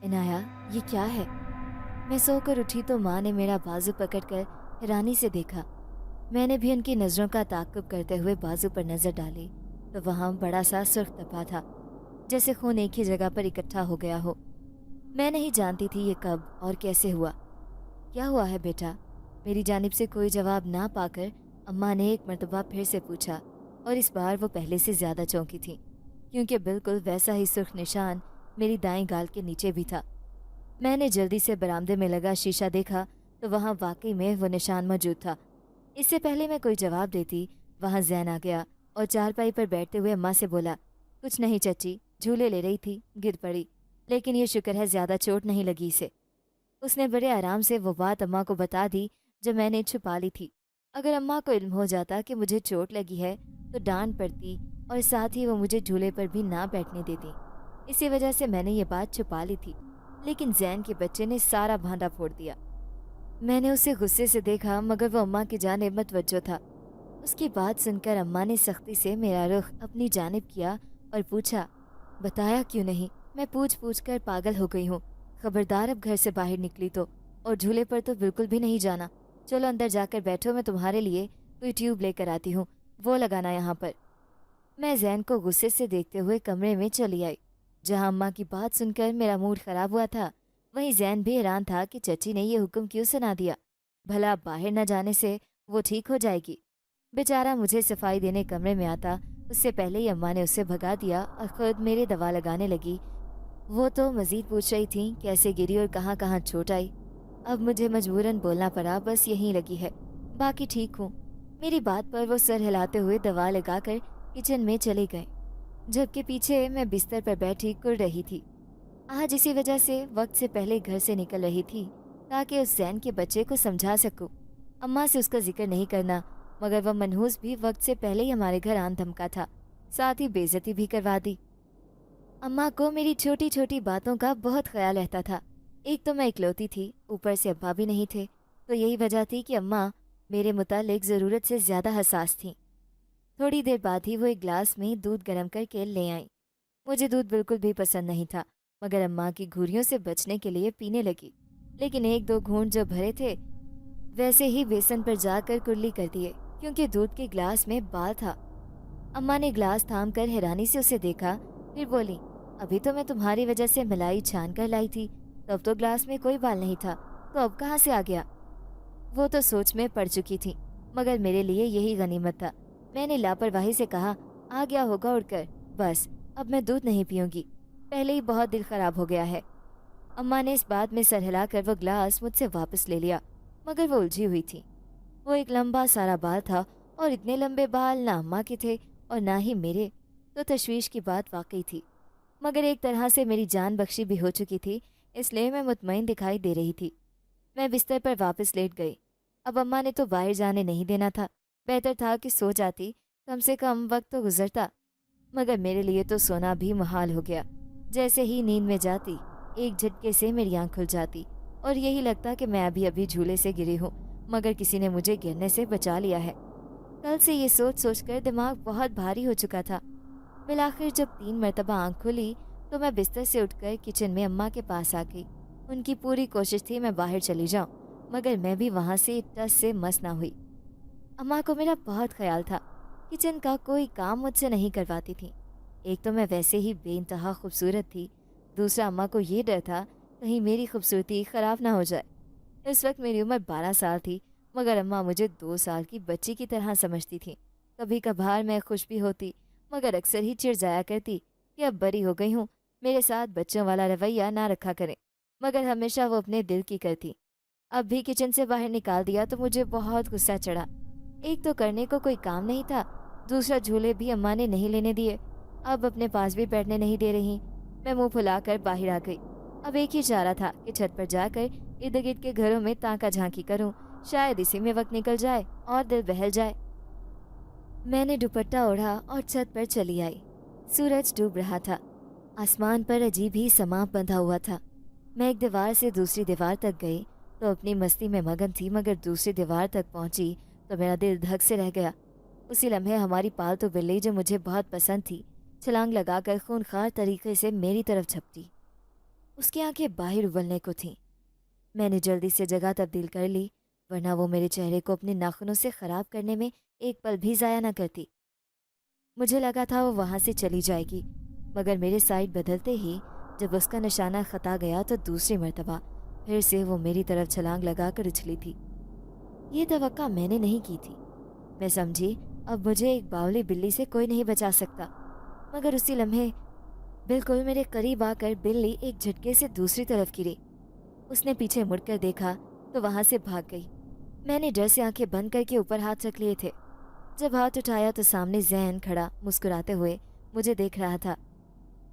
"इनाया, ये क्या है?" मैं सोकर उठी तो माँ ने मेरा बाजू पकड़कर हैरानी से देखा। मैंने भी उनकी नज़रों का ताक़ुब करते हुए बाजू पर नज़र डाली तो वहाँ बड़ा सा सुर्ख धब्बा था, जैसे खून एक ही जगह पर इकट्ठा हो गया हो। मैं नहीं जानती थी ये कब और कैसे हुआ। "क्या हुआ है बेटा?" मेरी जानिब से कोई जवाब ना पाकर अम्मा ने एक मर्तबा फिर से पूछा, और इस बार वो पहले से ज़्यादा चौंकी थी, क्योंकि बिल्कुल वैसा ही सुर्ख निशान मेरी दाएं गाल के नीचे भी था। मैंने जल्दी से बरामदे में लगा शीशा देखा तो वहाँ वाकई में वो निशान मौजूद था। इससे पहले मैं कोई जवाब देती, वहाँ जैन आ गया और चारपाई पर बैठते हुए अम्मा से बोला, "कुछ नहीं चची, झूले ले रही थी, गिर पड़ी, लेकिन ये शुक्र है ज़्यादा चोट नहीं लगी इसे।" उसने बड़े आराम से वो बात अम्मा को बता दी जो मैंने छुपा ली थी। अगर अम्मा को इल्म हो जाता कि मुझे चोट लगी है तो डांट पड़ती, और साथ ही वो मुझे झूले पर भी ना बैठने देती। इसी वजह से मैंने ये बात छुपा ली थी, लेकिन जैन के बच्चे ने सारा भांडा फोड़ दिया। मैंने उसे गुस्से से देखा, मगर वो अम्मा की जानिब मतवज्जो था। उसकी बात सुनकर अम्मा ने सख्ती से मेरा रुख अपनी जानिब किया और पूछा, "बताया क्यों नहीं? मैं पूछ पूछ कर पागल हो गई हूँ। खबरदार अब घर से बाहर निकली तो, और झूले पर तो बिल्कुल भी नहीं जाना। चलो अंदर जाकर बैठो, मैं तुम्हारे लिए कोई ट्यूब लेकर आती हूँ, वो लगाना यहाँ पर।" मैं जैन को गुस्से से देखते हुए कमरे में चली आई। जहाँ अम्मा की बात सुनकर मेरा मूड खराब हुआ था, वहीं जैन भी हैरान था कि चची ने ये हुक्म क्यों सुना दिया। भला बाहर न जाने से वो ठीक हो जाएगी। बेचारा मुझे सफाई देने कमरे में आता उससे पहले ही अम्मा ने उसे भगा दिया और खुद मेरे दवा लगाने लगी। वो तो मजीद पूछ रही थी कैसे गिरी और कहाँ कहाँ चोट आई। अब मुझे मजबूरन बोलना पड़ा, बस यहीं लगी है, बाकी ठीक हूँ। मेरी बात पर वो सर हिलाते हुए दवा लगाकर किचन में चले गए, जबकि पीछे मैं बिस्तर पर बैठी कुड़ रही थी। आज इसी वजह से वक्त से पहले घर से निकल रही थी, ताकि उस जैन के बच्चे को समझा सकूं। अम्मा से उसका जिक्र नहीं करना, मगर वह मनहूस भी वक्त से पहले ही हमारे घर आन धमका था, साथ ही बेइज्जती भी करवा दी। अम्मा को मेरी छोटी छोटी बातों का बहुत ख्याल रहता था। एक तो मैं इकलौती थी, ऊपर से अब्बा भी नहीं थे, तो यही वजह थी कि अम्मा मेरे मुतालिक ज़रूरत से ज़्यादा हसास थीं। थोड़ी देर बाद ही वो एक गिलास में दूध गर्म करके ले आईं। मुझे दूध बिल्कुल भी पसंद नहीं था, मगर अम्मा की घुरियों से बचने के लिए पीने लगी। लेकिन एक दो घूंट जो भरे थे, वैसे ही बेसन पर जाकर कुर्ली कर दिए, क्योंकि दूध के गिलास में बाल था। अम्मा ने गिलास थाम कर हैरानी से उसे देखा, फिर बोली, "अभी तो मैं तुम्हारी वजह से मलाई छान कर लाई थी, तब तो गिलास में कोई बाल नहीं था, तो अब कहाँ से आ गया?" वो तो सोच में पड़ चुकी थी, मगर मेरे लिए यही गनीमत था। मैंने लापरवाही से कहा, "आ गया होगा उड़कर, बस अब मैं दूध नहीं पीऊंगी, पहले ही बहुत दिल खराब हो गया है।" अम्मा ने इस बात में सर हिलाकर वो गिलास मुझसे वापस ले लिया, मगर वो उलझी हुई थी। वो एक लंबा सारा बाल था, और इतने लंबे बाल ना अम्मा के थे और ना ही मेरे, तो तशवीश की बात वाकई थी। मगर एक तरह से मेरी जान बख्शी भी हो चुकी थी, इसलिए मैं मुतमईन दिखाई दे रही थी। मैं बिस्तर पर वापस लेट गई। अब अम्मा ने तो बाहर जाने नहीं देना था, बेहतर था कि सो जाती, कम से कम वक्त तो गुजरता। मगर मेरे लिए तो सोना भी मुहाल हो गया। जैसे ही नींद में जाती, एक झटके से मेरी आंख खुल जाती, और यही लगता कि मैं अभी अभी झूले से गिरी हूँ, मगर किसी ने मुझे गिरने से बचा लिया है। कल से ये सोच सोच कर दिमाग बहुत भारी हो चुका था। बिलाखिर जब 3 मरतबा आंख खुली, तो मैं बिस्तर से उठकर किचन में अम्मा के पास आ गई। उनकी पूरी कोशिश थी मैं बाहर चली जाऊं, मगर मैं भी वहां से टस से मस ना हुई। अम्मा को मेरा बहुत ख्याल था। किचन का कोई काम मुझसे नहीं करवाती थी। एक तो मैं वैसे ही बेइंतहा खूबसूरत थी, दूसरा अम्मा को ये डर था कहीं मेरी खूबसूरती खराब ना हो जाए। इस वक्त मेरी उम्र 12 साल थी, मगर अम्मा मुझे 2 साल की बच्ची की तरह समझती थी। कभी कभार मैं खुश भी होती, मगर अक्सर ही चिढ़ जाया करती कि अब बड़ी हो गई हूँ, मेरे साथ बच्चों वाला रवैया ना रखा करें। मगर हमेशा वो अपने दिल की करती। अब भी किचन से बाहर निकाल दिया तो मुझे बहुत गुस्सा चढ़ा। एक तो करने को कोई काम नहीं था, दूसरा झूले भी अम्मा ने नहीं लेने दिए, अब अपने पास भी बैठने नहीं दे रही। मैं मुंह फुलाकर बाहर आ गई। अब एक ही चारा था कि छत पर जाकर इर्द गिर्द के घरों में ताका झांकी करूं, शायद इसी में वक्त निकल जाए और दिल बहल जाए। मैंने दुपट्टा ओढ़ा और छत पर चली आई। सूरज डूब रहा था, आसमान पर अजीब ही समा बंधा हुआ था। मैं एक दीवार से दूसरी दीवार तक गई तो अपनी मस्ती में मगन थी, मगर दूसरी दीवार तक पहुंची तो मेरा दिल धक से रह गया। उसी लम्हे हमारी पालतू बिल्ली, जो मुझे बहुत पसंद थी, छलांग लगाकर खूंखार तरीके से मेरी तरफ झपटी। उसकी आंखें बाहर उबलने को थीं। मैंने जल्दी से जगह तब्दील कर ली, वरना वो मेरे चेहरे को अपने नाखूनों से ख़राब करने में एक पल भी ज़ाया ना करती। मुझे लगा था वो वहाँ से चली जाएगी, मगर मेरे साइड बदलते ही जब उसका निशाना खता गया तो दूसरी मर्तबा फिर से वो मेरी तरफ छलांग लगा कर उछली थी। ये तवक्का मैंने नहीं की थी। मैं समझी अब मुझे एक बावली बिल्ली से कोई नहीं बचा सकता, मगर उसी लम्हे बिल्कुल मेरे करीब आकर बिल्ली एक झटके से दूसरी तरफ गिरी। उसने पीछे मुड़कर देखा तो वहां से भाग गई। मैंने डर से आंखें बंद करके ऊपर हाथ रख लिए थे। जब हाथ उठाया तो सामने जैन खड़ा मुस्कुराते हुए मुझे देख रहा था।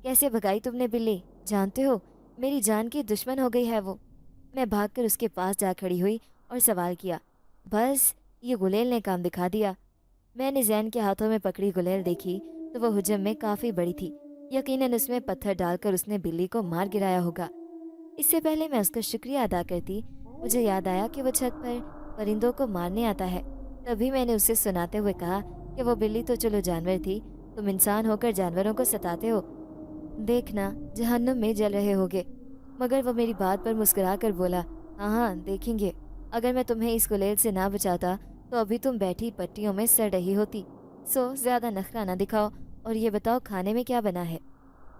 कैसे भगाई तुमने बिल्ली? जानते हो, मेरी जान की दुश्मन हो गई है वो। मैं भागकर उसके पास जा खड़ी हुई और सवाल किया। बस ये गुलेल ने काम दिखा दिया। मैंने जैन के हाथों में पकड़ी गुलेल देखी तो वो हुजम में काफ़ी बड़ी थी। यकीनन उसमें पत्थर डालकर उसने बिल्ली को मार गिराया होगा। इससे पहले मैं उसका शुक्रिया अदा करती, मुझे याद आया कि वो छत पर परिंदों को मारने आता है। तभी मैंने उसे सुनाते हुए कहा कि वो बिल्ली तो चलो जानवर थी, तुम इंसान होकर जानवरों को सताते हो। देखना जहन्नुम में जल रहे होगे। मगर वो मेरी बात पर मुस्कुरा कर बोला, हाँ हाँ देखेंगे। अगर मैं तुम्हें इस गुलेल से ना बचाता तो अभी तुम बैठी पट्टियों में सड़ रही होती। सो ज़्यादा नखरा ना दिखाओ और ये बताओ खाने में क्या बना है।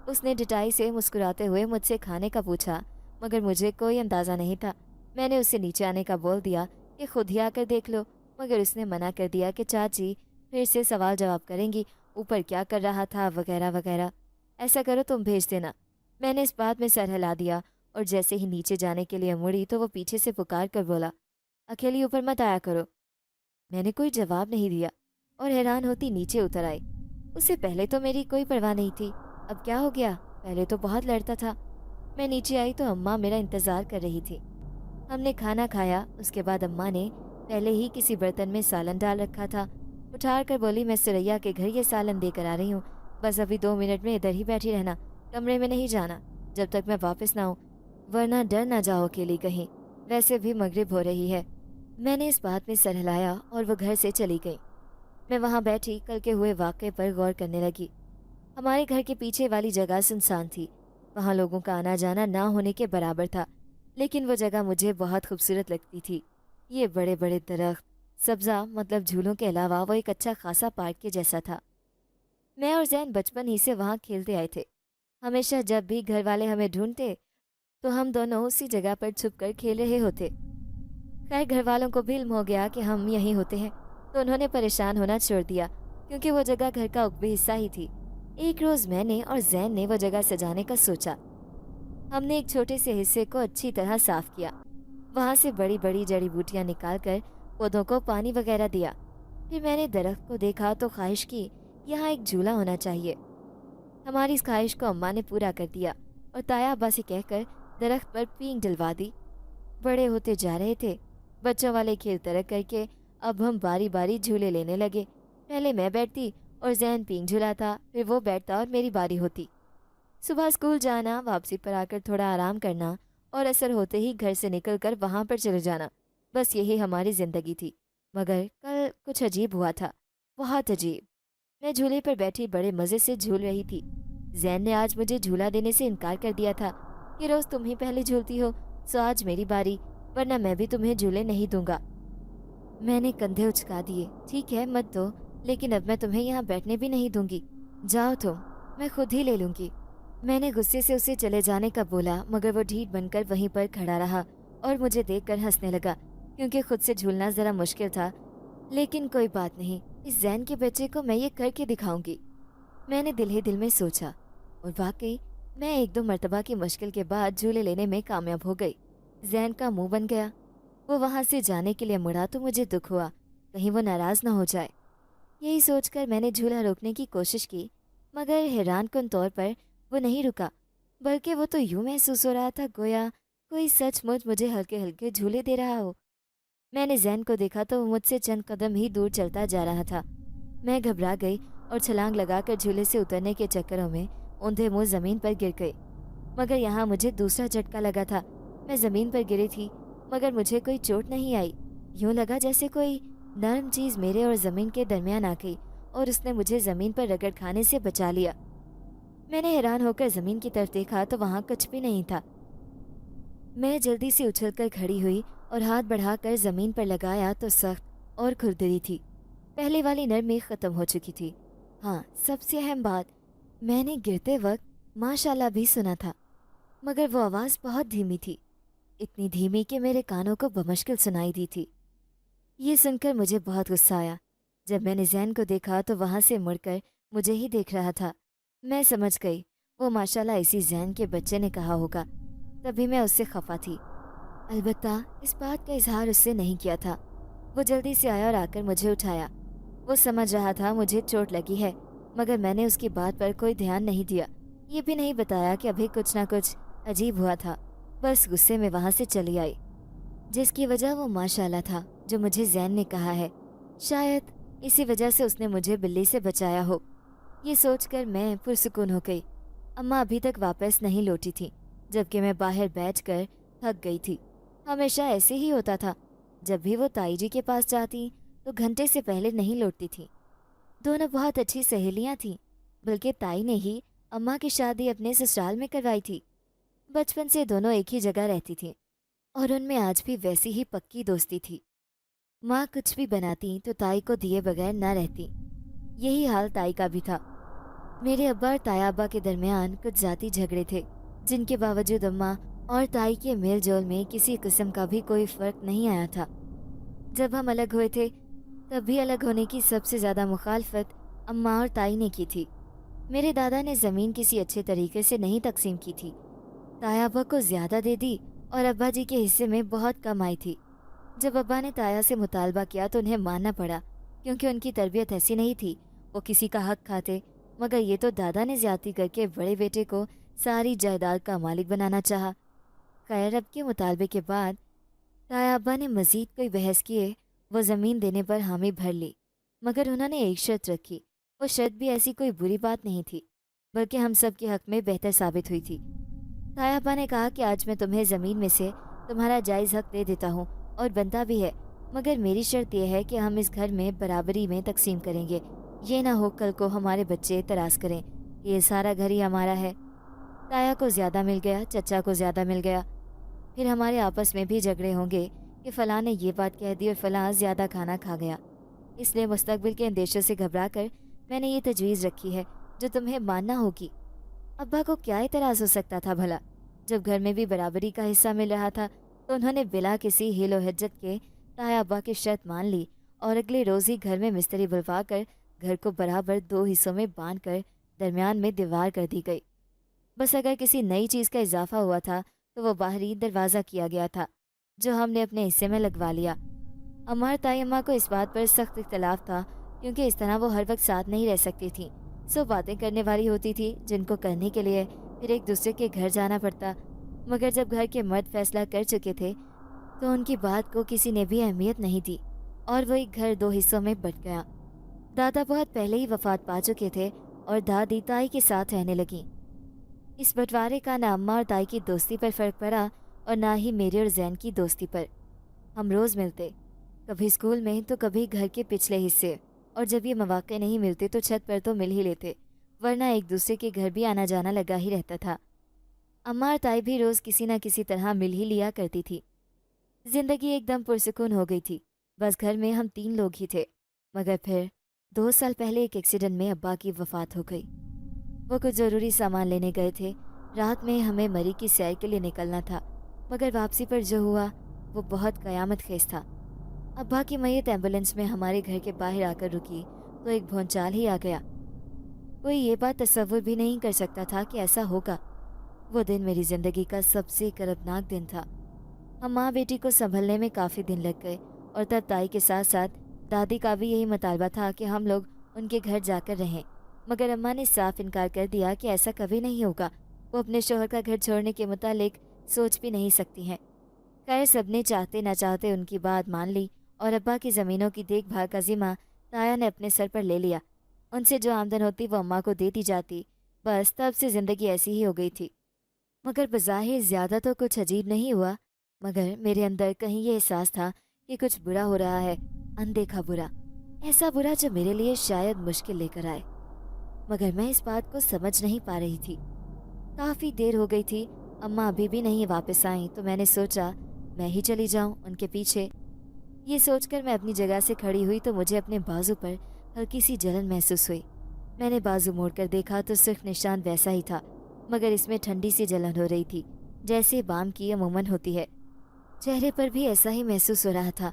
उसने डिटाई से मुस्कुराते हुए मुझसे खाने का पूछा, मगर मुझे कोई अंदाज़ा नहीं था। मैंने उसे नीचे आने का बोल दिया कि खुद ही आकर देख लो, मगर उसने मना कर दिया कि चाची फिर से सवाल जवाब करेंगी, ऊपर क्या कर रहा था वगैरह वगैरह। ऐसा करो तुम भेज देना। मैंने इस बात में सर हिला दिया और जैसे ही नीचे जाने के लिए मुड़ी तो वो पीछे से पुकार कर बोला, अकेली ऊपर मत आया करो। मैंने कोई जवाब नहीं दिया और हैरान होती नीचे उतर आई। उससे पहले तो मेरी कोई परवाह नहीं थी, अब क्या हो गया? पहले तो बहुत लड़ता था। मैं नीचे आई तो अम्मा मेरा इंतज़ार कर रही थी। हमने खाना खाया, उसके बाद अम्मा ने पहले ही किसी बर्तन में सालन डाल रखा था। उठार कर बोली, मैं सुरैया के घर ये सालन देकर आ रही हूँ, बस अभी 2 मिनट में इधर ही बैठी रहना, कमरे में नहीं जाना जब तक मैं वापस ना आऊँ, वरना डर ना जाओ अकेली कहीं, वैसे भी मगरिब हो रही है। मैंने इस बात में सर हिलाया और वो घर से चली गई। मैं वहाँ बैठी कल के हुए वाक़े पर गौर करने लगी। हमारे घर के पीछे वाली जगह सुनसान थी, वहाँ लोगों का आना जाना ना होने के बराबर था, लेकिन वो जगह मुझे बहुत खूबसूरत लगती थी। ये बड़े बड़े दरख्त, सब्ज़ा मतलब झूलों के अलावा वो एक अच्छा खासा पार्क के जैसा था। मैं और जैन बचपन ही से वहाँ खेलते आए थे। हमेशा जब भी घर वाले हमें ढूंढते तो हम दोनों उसी जगह पर छुप कर खेल रहे होते। खैर घर वालों को भी इल्म हो गया कि हम यहीं होते हैं, तो उन्होंने परेशान होना छोड़ दिया, क्योंकि वो जगह घर का उकबी हिस्सा ही थी। एक रोज़ मैंने और जैन ने वो जगह सजाने का सोचा। हमने एक छोटे से हिस्से को अच्छी तरह साफ किया, वहाँ से बड़ी बड़ी जड़ी बूटियाँ निकाल कर पौधों को पानी वगैरह दिया। फिर मैंने दरख्त को देखा तो ख्वाहिश की, यहाँ एक झूला होना चाहिए। हमारी इस ख्वाहिश को अम्मा ने पूरा कर दिया और ताया अब्बा से कहकर दरख्त पर पींग डलवा दी। बड़े होते जा रहे थे, बच्चों वाले खेल तरक करके अब हम बारी बारी झूले लेने लगे। पहले मैं बैठती और जैन पींग झुलाता, फिर वो बैठता और मेरी बारी होती। सुबह स्कूल जाना, वापसी पर आकर थोड़ा आराम करना और असर होते ही घर से निकलकर वहाँ पर चले जाना, बस यही हमारी ज़िंदगी थी। मगर कल कुछ अजीब हुआ था, बहुत अजीब। मैं झूले पर बैठी बड़े मज़े से झूल रही थी। जैन ने आज मुझे झूला देने से इनकार कर दिया था कि रोज़ तुम ही पहले झूलती हो, सो आज मेरी बारी, वरना मैं भी तुम्हें झूले नहीं दूंगा। मैंने कंधे उचका दिए, ठीक है मत दो, लेकिन अब मैं तुम्हें यहाँ बैठने भी नहीं दूंगी। जाओ तुम, मैं खुद ही ले लूंगी। मैंने गुस्से से उसे चले जाने का बोला, मगर वो ढीठ बनकर वहीं पर खड़ा रहा और मुझे देखकर हंसने लगा, क्योंकि खुद से झूलना ज़रा मुश्किल था। लेकिन कोई बात नहीं, इस जैन के बच्चे को मैं ये करके दिखाऊंगी, मैंने दिल ही दिल में सोचा। और वाकई मैं 1-2 मरतबा की मुश्किल के बाद झूले लेने में कामयाब हो गई। जैन का मुंह बन गया। वो वहाँ से जाने के लिए मुड़ा तो मुझे दुख हुआ, कहीं वो नाराज़ ना हो जाए। यही सोचकर मैंने झूला रोकने की कोशिश की, मगर हैरानकुन तौर पर वो नहीं रुका, बल्कि वो तो यूं महसूस हो रहा था गोया कोई सचमुच मुझे हल्के हल्के झूले दे रहा हो। मैंने जैन को देखा तो वो मुझसे चंद कदम ही दूर चलता जा रहा था। मैं घबरा गई और छलांग लगाकर झूले से उतरने के चक्करों में औंधे मुँह ज़मीन पर गिर गई। मगर यहाँ मुझे दूसरा झटका लगा था। मैं ज़मीन पर गिरी थी, मगर मुझे कोई चोट नहीं आई। यूँ लगा जैसे कोई नरम चीज़ मेरे और ज़मीन के दरमियान आ गई और उसने मुझे ज़मीन पर रगड़ खाने से बचा लिया। मैंने हैरान होकर ज़मीन की तरफ देखा तो वहाँ कुछ भी नहीं था। मैं जल्दी से उछलकर खड़ी हुई और हाथ बढ़ाकर ज़मीन पर लगाया तो सख्त और खुरदरी थी। पहले वाली नरमी ख़त्म हो चुकी थी। हाँ, सबसे अहम बात, मैंने गिरते वक्त माशाल्लाह भी सुना था, मगर वो आवाज़ बहुत धीमी थी, इतनी धीमी कि मेरे कानों को बमुश्किल सुनाई दी थी। ये सुनकर मुझे बहुत गुस्सा आया। जब मैंने ज़ैन को देखा तो वहाँ से मुड़कर मुझे ही देख रहा था। मैं समझ गई, वो माशाल्लाह इसी ज़ैन के बच्चे ने कहा होगा, तभी मैं उससे खफा थी। अलबत्ता इस बात का इजहार उससे नहीं किया था। वो जल्दी से आया और आकर मुझे उठाया। वो समझ रहा था मुझे चोट लगी है, मगर मैंने उसकी बात पर कोई ध्यान नहीं दिया। ये भी नहीं बताया कि अभी कुछ ना कुछ अजीब हुआ था। बस गुस्से में वहाँ से चली आई। जिसकी वजह वो माशाल्लाह था जो मुझे ज़ैन ने कहा है। शायद इसी वजह से उसने मुझे बिल्ली से बचाया हो। ये सोचकर मैं पुरसुकून हो गई। अम्मा अभी तक वापस नहीं लौटी थी, जबकि मैं बाहर बैठकर थक गई थी। हमेशा ऐसे ही होता था, जब भी वो ताई जी के पास जाती तो घंटे से पहले नहीं लौटती थी। दोनों बहुत अच्छी सहेलियां थीं, बल्कि ताई ने ही अम्मा की शादी अपने ससुराल में करवाई थी। बचपन से दोनों एक ही जगह रहती थीं और उनमें आज भी वैसी ही पक्की दोस्ती थी। माँ कुछ भी बनाती तो ताई को दिए बगैर ना रहती। यही हाल ताई का भी था। मेरे अब्बा और ताया अब्बा के दरमियान कुछ जाति झगड़े थे, जिनके बावजूद अम्मा और ताई के मेल जोल में किसी किस्म का भी कोई फर्क नहीं आया था। जब हम अलग हुए थे, तब भी अलग होने की सबसे ज़्यादा मुखालफत अम्मा और ताई ने की थी। मेरे दादा ने ज़मीन किसी अच्छे तरीके से नहीं तकसीम की थी। ताया अब्बा को ज़्यादा दे दी और अब्बा जी के हिस्से में बहुत कम आई थी। जब अब्बा ने ताया से मुतालबा किया तो उन्हें मानना पड़ा, क्योंकि उनकी तरबियत ऐसी नहीं थी। वो किसी का हक खाते, मगर ये तो दादा ने ज्यादती करके बड़े बेटे को सारी जायदाद का मालिक बनाना चाहा। खैर, अब के मुतालबे के बाद ताया अब्बा ने मजीद कोई बहस किए वो ज़मीन देने पर हामी भर ली, मगर उन्होंने एक शर्त रखी। वो शर्त भी ऐसी कोई बुरी बात नहीं थी, बल्कि हम सब के हक में बेहतर साबित हुई थी। ताया अब्बा ने कहा कि आज मैं तुम्हें ज़मीन में से तुम्हारा जायज़ हक दे देता हूँ, और बनता भी है, मगर मेरी शर्त यह है कि हम इस घर में बराबरी में तकसीम करेंगे। ये ना हो कल को हमारे बच्चे एतराज़ करें, ये सारा घर ही हमारा है। ताया को ज़्यादा मिल गया, चचा को ज़्यादा मिल गया। फिर हमारे आपस में भी झगड़े होंगे कि फ़लाँ ने ये बात कह दी और फ़लाँ ज़्यादा खाना खा गया। इसलिए मुस्तकबिल के अंदेशों से घबरा कर मैंने ये तजवीज़ रखी है, जो तुम्हें मानना होगी। अब्बा को क्या एतराज़ हो सकता था भला? जब घर में भी बराबरी का हिस्सा मिल रहा था, तो उन्होंने बिला किसी हीलो हिज्जत के ताया अब्बा की शर्त मान ली और अगले रोज़ ही घर में मिस्त्री बुलवा कर घर को बराबर 2 हिस्सों में बांध कर दरमियान में दीवार कर दी गई। बस अगर किसी नई चीज़ का इजाफा हुआ था तो वो बाहरी दरवाज़ा किया गया था, जो हमने अपने हिस्से में लगवा लिया। अम्मा ताई अम्मा को इस बात पर सख्त इख्तलाफ था, क्योंकि इस तरह वो हर वक्त साथ नहीं रह सकती थी। सो बातें करने वाली होती थी, जिनको करने के लिए फिर एक दूसरे के घर जाना पड़ता। मगर जब घर के मर्द फैसला कर चुके थे, तो उनकी बात को किसी ने भी अहमियत नहीं दी और वो एक घर 2 हिस्सों में बंट गया। दादा बहुत पहले ही वफात पा चुके थे और दादी ताई के साथ रहने लगी। इस बंटवारे का ना अम्मा और ताई की दोस्ती पर फ़र्क पड़ा और ना ही मेरे और जैन की दोस्ती पर। हम रोज़ मिलते, कभी स्कूल में तो कभी घर के पिछले हिस्से, और जब ये मौके नहीं मिलते तो छत पर तो मिल ही लेते, वरना एक दूसरे के घर भी आना जाना लगा ही रहता था। अम्मा और ताई भी रोज़ किसी न किसी तरह मिल ही लिया करती थी। ज़िंदगी एकदम पुरसुकून हो गई थी। बस घर में हम 3 लोग ही थे। मगर फिर 2 साल पहले एक एक्सीडेंट में अब्बा की वफ़ात हो गई। वो कुछ ज़रूरी सामान लेने गए थे। रात में हमें मरी की सैर के लिए निकलना था, मगर वापसी पर जो हुआ वो बहुत क़यामत खेज़ था। अब्बा की मैयत एम्बुलेंस में हमारे घर के बाहर आकर रुकी तो एक भूचाल ही आ गया। कोई ये बात तसव्वुर भी नहीं कर सकता था कि ऐसा होगा। वो दिन मेरी ज़िंदगी का सबसे कर्बनाक दिन था। हम माँ बेटी को संभलने में काफ़ी दिन लग गए, और तब ताई के साथ साथ दादी का भी यही मुतालबा था कि हम लोग उनके घर जाकर रहें। मगर अम्मा ने साफ इनकार कर दिया कि ऐसा कभी नहीं होगा। वो अपने शोहर का घर छोड़ने के मुतालिक सोच भी नहीं सकती हैं। खैर, सबने चाहते न चाहते उनकी बात मान ली और अब्बा की ज़मीनों की देखभाल का जिम्मा ताया ने अपने सर पर ले लिया। उनसे जो आमदन होती वो अम्मा को देती जाती। बस तब से ज़िंदगी ऐसी ही हो गई थी। मगर बज़ाहिर ज़्यादा तो कुछ अजीब नहीं हुआ, मगर मेरे अंदर कहीं ये एहसास था कि कुछ बुरा हो रहा है, अनदेखा बुरा, ऐसा बुरा जो मेरे लिए शायद मुश्किल लेकर आए। मगर मैं इस बात को समझ नहीं पा रही थी। काफ़ी देर हो गई थी अम्मा अभी भी नहीं वापस आई तो मैंने सोचा मैं ही चली जाऊं उनके पीछे। ये सोचकर मैं अपनी जगह से खड़ी हुई तो मुझे अपने बाजू पर हल्की सी जलन महसूस हुई। मैंने बाजू मोड़कर देखा तो सिर्फ निशान वैसा ही था, मगर इसमें ठंडी सी जलन हो रही थी, जैसे बाम की अमूमन होती है। चेहरे पर भी ऐसा ही महसूस हो रहा था।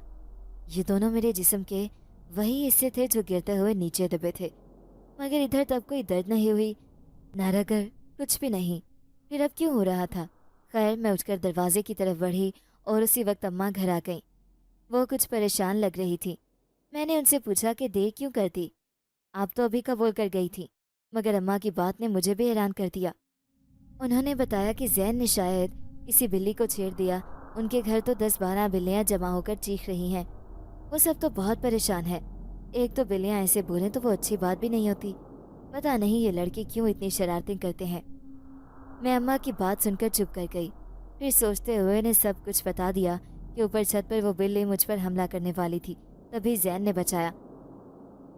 ये दोनों मेरे जिस्म के वही हिस्से थे जो गिरते हुए नीचे दबे थे, मगर इधर तब कोई दर्द नहीं हुई, ना रगड़, कुछ भी नहीं। फिर अब क्यों हो रहा था? खैर, मैं उठकर दरवाजे की तरफ बढ़ी और उसी वक्त अम्मा घर आ गईं। वो कुछ परेशान लग रही थी। मैंने उनसे पूछा कि देर क्यों करती? आप तो अभी कब बोल कर गई थी। मगर अम्मा की बात ने मुझे भी हैरान कर दिया। उन्होंने बताया कि जैन ने शायद किसी बिल्ली को छेड़ दिया। उनके घर तो 10-12 बिल्लियां जमा होकर चीख रही हैं। वो सब तो बहुत परेशान है। एक तो बिल्लियां ऐसे बोलें तो वो अच्छी बात भी नहीं होती। पता नहीं ये लड़के क्यों इतनी शरारतें करते हैं। मैं अम्मा की बात सुनकर चुप कर गई। फिर सोचते हुए ने सब कुछ बता दिया कि ऊपर छत पर वो बिल्ली मुझ पर हमला करने वाली थी, तभी जैन ने बचाया।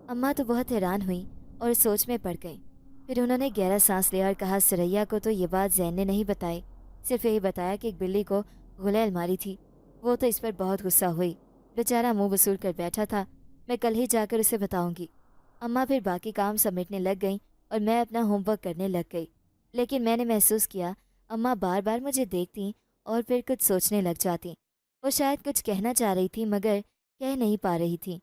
अम्मा तो बहुत हैरान हुई और सोच में पड़ गई। फिर उन्होंने गहरा सांस लिया और कहा, सुरैया को तो ये बात जैन ने नहीं बताई, सिर्फ यही बताया कि एक बिल्ली को गुलेल मारी थी। वो तो इस पर बहुत गुस्सा हुई, बेचारा मुंह वसूल कर बैठा था। मैं कल ही जाकर उसे बताऊंगी। अम्मा फिर बाकी काम समेटने लग गईं और मैं अपना होमवर्क करने लग गई। लेकिन मैंने महसूस किया अम्मा बार बार मुझे देखती और फिर कुछ सोचने लग जाती। वो शायद कुछ कहना चाह रही थी मगर कह नहीं पा रही थी।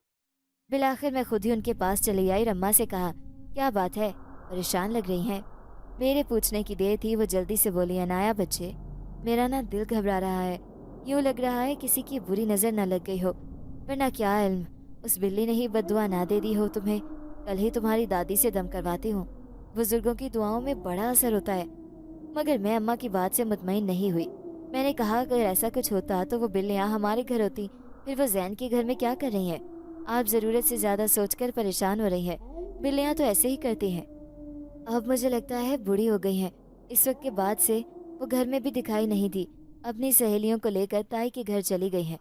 बिलाखिर मैं खुद ही उनके पास चली आई और अम्मा से कहा, क्या बात है, परेशान लग रही हैं? मेरे पूछने की देर थी, वो जल्दी से बोली, अनाया बच्चे, मेरा ना दिल घबरा रहा है। यूँ लग रहा है किसी की बुरी नज़र ना लग गई हो, वरना क्या इल्म, उस बिल्ली ने ही बद्दुआ ना दे दी हो तुम्हें। कल ही तुम्हारी दादी से दम करवाती हूँ। बुजुर्गों की दुआओं में बड़ा असर होता है। मगर मैं अम्मा की बात से मुतमईन नहीं हुई। मैंने कहा, अगर ऐसा कुछ होता तो वो बिल्लियाँ हमारे घर होती, फिर वो जैन के घर में क्या कर रही हैं? आप ज़रूरत से ज़्यादा सोचकर परेशान हो रही हैं। बिल्लियाँ तो ऐसे ही करती हैं। अब मुझे लगता है बूढ़ी हो गई हैं। इस वक्त के बाद से वो घर में भी दिखाई नहीं दी। अपनी सहेलियों को लेकर ताई के घर चली गई हैं।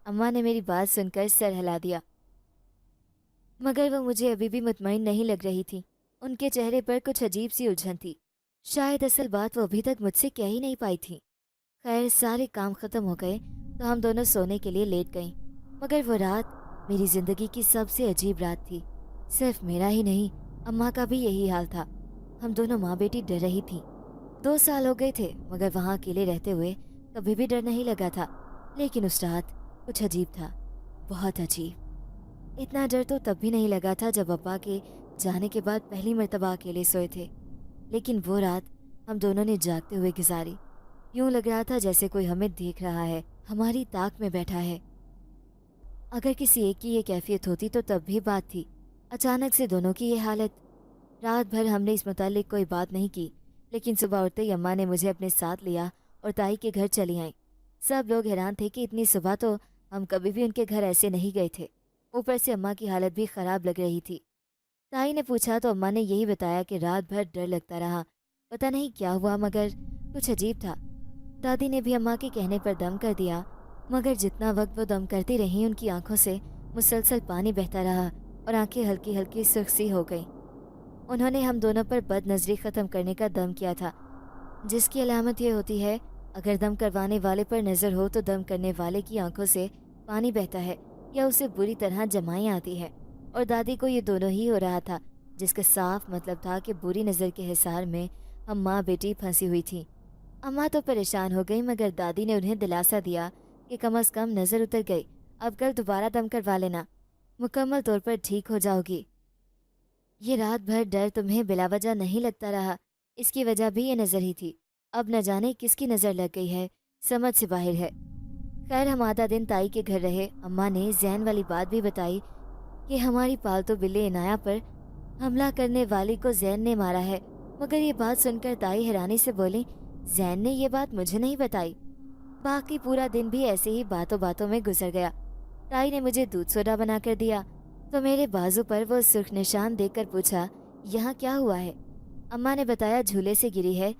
अम्मा ने मेरी बात सुनकर सर हिला दिया, मगर वो मुझे अभी भी मुतमईन नहीं लग रही थी। उनके चेहरे पर कुछ अजीब सी उलझन थी। शायद असल बात वो अभी तक मुझसे कह ही नहीं पाई थी। खैर, सारे काम खत्म हो गए तो हम दोनों सोने के लिए लेट गईं। मगर वो रात मेरी जिंदगी की सबसे अजीब रात थी। सिर्फ मेरा ही नहीं, अम्मा का भी यही हाल था। हम दोनों माँ बेटी डर रही थी। 2 साल हो गए थे मगर वहाँ अकेले रहते हुए कभी भी डर नहीं लगा था। लेकिन उस रात कुछ अजीब था, बहुत अजीब। इतना डर तो तब भी नहीं लगा था जब अब्बा के जाने के बाद पहली मर्तबा अकेले सोए थे। लेकिन वो रात हम दोनों ने जागते हुए गुजारी। यूं लग रहा था जैसे कोई हमें देख रहा है, हमारी ताक में बैठा है। अगर किसी एक की ये कैफियत होती तो तब भी बात थी, अचानक से दोनों की ये हालत। रात भर हमने इस मुतालिक कोई बात नहीं की, लेकिन सुबह उठते ही अम्मा ने मुझे अपने साथ लिया और ताई के घर चली आई। सब लोग हैरान थे कि इतनी सुबह तो हम कभी भी उनके घर ऐसे नहीं गए थे। ऊपर से अम्मा की हालत भी ख़राब लग रही थी। ताई ने पूछा तो अम्मा ने यही बताया कि रात भर डर लगता रहा, पता नहीं क्या हुआ मगर कुछ अजीब था। दादी ने भी अम्मा के कहने पर दम कर दिया, मगर जितना वक्त वो दम करती रही उनकी आंखों से मुसलसल पानी बहता रहा और आंखें हल्की हल्की सुर्ख सी हो गईं। उन्होंने हम दोनों पर बदनज़री ख़त्म करने का दम किया था, जिसकी अलामत ये होती है अगर दम करवाने वाले पर नज़र हो तो दम करने वाले की आंखों से पानी बहता है या उसे बुरी तरह जमाई आती है। और दादी को ये दोनों ही हो रहा था, जिसका साफ मतलब था कि बुरी नज़र के हिसार में हम माँ बेटी फंसी हुई थी। अम्मा तो परेशान हो गई मगर दादी ने उन्हें दिलासा दिया कि कम से कम नज़र उतर गई, अब कल दोबारा दम करवा लेना, मुकम्मल तौर पर ठीक हो जाओगी। ये रात भर डर तुम्हें बिलावजह नहीं लगता रहा, इसकी वजह भी ये नज़र ही थी। अब न जाने किसकी नज़र लग गई है, समझ से बाहर है। खैर, हम आधा दिन ताई के घर रहे। अम्मा ने जैन वाली बात भी बताई कि हमारी पालतू बिल्ली इनाया पर हमला करने वाली को जैन ने मारा है। मगर ये बात सुनकर ताई हैरानी से बोली, जैन ने ये बात मुझे नहीं बताई। बाकी पूरा दिन भी ऐसे ही बातों बातों में गुजर गया। ताई ने मुझे दूध सोडा बना कर दिया तो मेरे बाजू पर वो सुर्ख निशान देखकर पूछा, यहाँ क्या हुआ है? अम्मा ने बताया, झूले से गिरी है।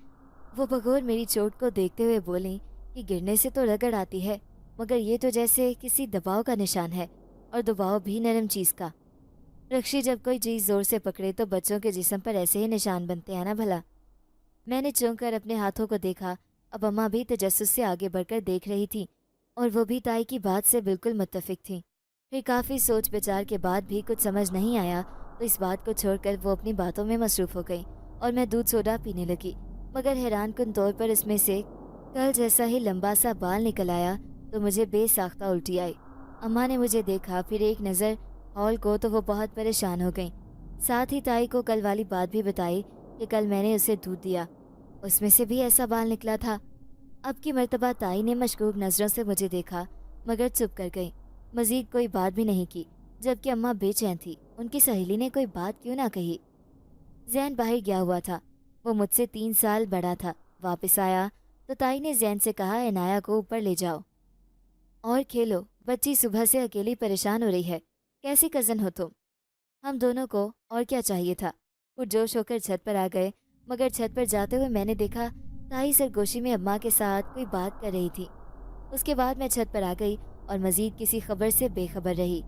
वो बगौर मेरी चोट को देखते हुए बोली कि गिरने से तो रगड़ आती है, मगर ये तो जैसे किसी दबाव का निशान है, और दबाव भी नरम चीज़ का। रक्षी जब कोई चीज़ ज़ोर से पकड़े तो बच्चों के जिस्म पर ऐसे ही निशान बनते हैं ना भला। मैंने चौंक कर अपने हाथों को देखा अब अम्मा भी तजस्सुस से आगे बढ़कर देख रही थी और वो भी ताई की बात से बिल्कुल मुत्तफिक थी। फिर काफ़ी सोच विचार के बाद भी कुछ समझ नहीं आया तो इस बात को छोड़कर वो अपनी बातों में मसरूफ़ हो गई और मैं दूध सोडा पीने लगी। मगर हैरानकुन तौर पर इसमें से कल जैसा ही लंबा सा बाल निकल आया तो मुझे बेसाख्ता उल्टी आई। अम्मा ने मुझे देखा, फिर एक नज़र हॉल को, तो वो बहुत परेशान हो गई। साथ ही ताई को कल वाली बात भी बताई कि कल मैंने उसे दूध दिया, उसमें से भी ऐसा बाल निकला था। अब की मर्तबा ताई ने मशकूक नज़रों से मुझे देखा मगर चुप कर गई, मज़ीद कोई बात भी नहीं की। जबकि अम्मा बेचैन थी, उनकी सहेली ने कोई बात क्यों ना कही। जैन बाहर गया हुआ था, वो मुझसे 3 साल बड़ा था। वापस आया तो ताई ने जैन से कहा, इनाया को ऊपर ले जाओ और खेलो, बच्ची सुबह से अकेली परेशान हो रही है। कैसी कज़न हो तुम? हम दोनों को और क्या चाहिए था। पुरजोश होकर छत पर आ गए, मगर छत पर जाते हुए मैंने देखा ताई सरगोशी में अम्मा के साथ कोई बात कर रही थी। उसके बाद मैं छत पर आ गई और मज़ीद किसी खबर से बेखबर रही।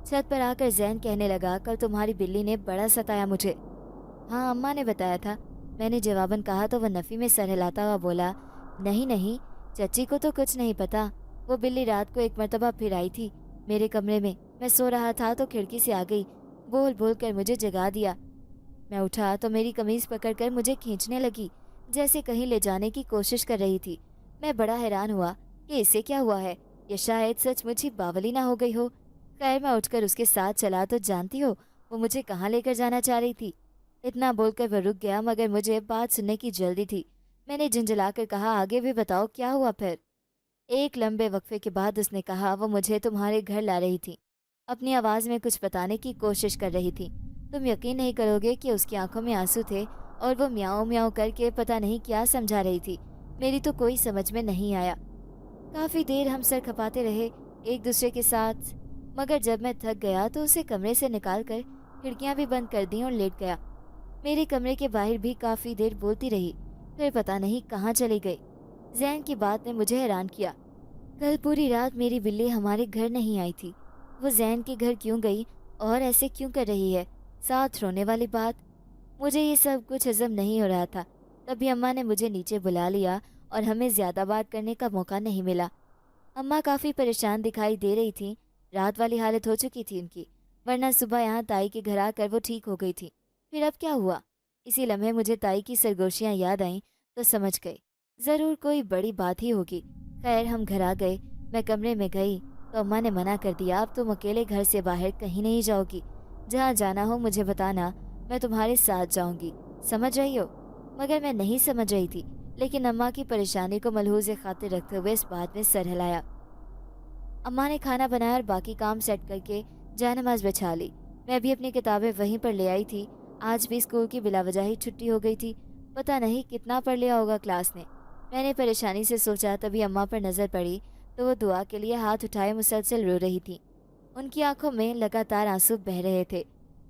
छत पर आकर जैन कहने लगा, कल तुम्हारी बिल्ली ने बड़ा सताया मुझे। हाँ, अम्मा ने बताया था, मैंने जवाबन कहा तो वह नफ़ी में सर हिलाता हुआ बोला, नहीं नहीं, चच्ची को तो कुछ नहीं पता। वो बिल्ली रात को एक मरतबा फिर आई थी मेरे कमरे में। मैं सो रहा था तो खिड़की से आ गई, बोल बोल कर मुझे जगा दिया। मैं उठा तो मेरी कमीज़ पकड़कर मुझे खींचने लगी, जैसे कहीं ले जाने की कोशिश कर रही थी। मैं बड़ा हैरान हुआ कि इसे क्या हुआ है, या शायद सचमुच ही बावली ना हो गई हो। खैर मैं उठकर उसके साथ चला तो जानती हो वो मुझे कहाँ लेकर जाना चाह रही थी। इतना बोलकर वह रुक गया, मगर मुझे बात सुनने की जल्दी थी। मैंने झुंझलाकर कहा, आगे भी बताओ क्या हुआ फिर। एक लंबे वक्फे के बाद उसने कहा, वो मुझे तुम्हारे घर ला रही थी। अपनी आवाज़ में कुछ बताने की कोशिश कर रही थी। तुम यकीन नहीं करोगे कि उसकी आंखों में आंसू थे और वो म्याऊं म्याऊं करके पता नहीं क्या समझा रही थी। मेरी तो कोई समझ में नहीं आया। काफ़ी देर हम सर खपाते रहे एक दूसरे के साथ, मगर जब मैं थक गया तो उसे कमरे से निकाल कर खिड़कियाँ भी बंद कर दी और लेट गया। मेरे कमरे के बाहर भी काफ़ी देर बोलती रही, फिर पता नहीं कहाँ चली गई। जैन की बात ने मुझे हैरान किया। कल पूरी रात मेरी बिल्ली हमारे घर नहीं आई थी। वो जैन के घर क्यों गई और ऐसे क्यों कर रही है, साथ रोने वाली बात। मुझे ये सब कुछ हजम नहीं हो रहा था। तभी अम्मा ने मुझे नीचे बुला लिया और हमें ज़्यादा बात करने का मौका नहीं मिला। अम्मा काफ़ी परेशान दिखाई दे रही थी। रात वाली हालत हो चुकी थी उनकी, वरना सुबह यहाँ ताई के घर आकर वो ठीक हो गई थी। फिर अब क्या हुआ? इसी लम्हे मुझे ताई की सरगोशियाँ याद आईं तो समझ गई ज़रूर कोई बड़ी बात ही होगी। खैर हम घर आ गए। मैं कमरे में गई तो अम्मा ने मना कर दिया, अब तुम अकेले घर से बाहर कहीं नहीं जाओगी। जहाँ जाना हो मुझे बताना, मैं तुम्हारे साथ जाऊंगी, समझ रही हो? मगर मैं नहीं समझ रही थी, लेकिन अम्मा की परेशानी को मलहूज़ खातिर रखते हुए इस बात में सर हिलाया। अम्मा ने खाना बनाया और बाकी काम सेट करके जानमाज़ बिछा ली। मैं भी अपनी किताबें वहीं पर ले आई थी। आज भी स्कूल की बिलावजह ही छुट्टी हो गई थी। पता नहीं कितना पढ़ लिया होगा क्लास ने। मैंने परेशानी से सोचा, तभी अम्मा पर नज़र पड़ी तो वो दुआ के लिए हाथ उठाए मुसलसल रो रही थी। उनकी आंखों में लगातार आंसू बह रहे थे।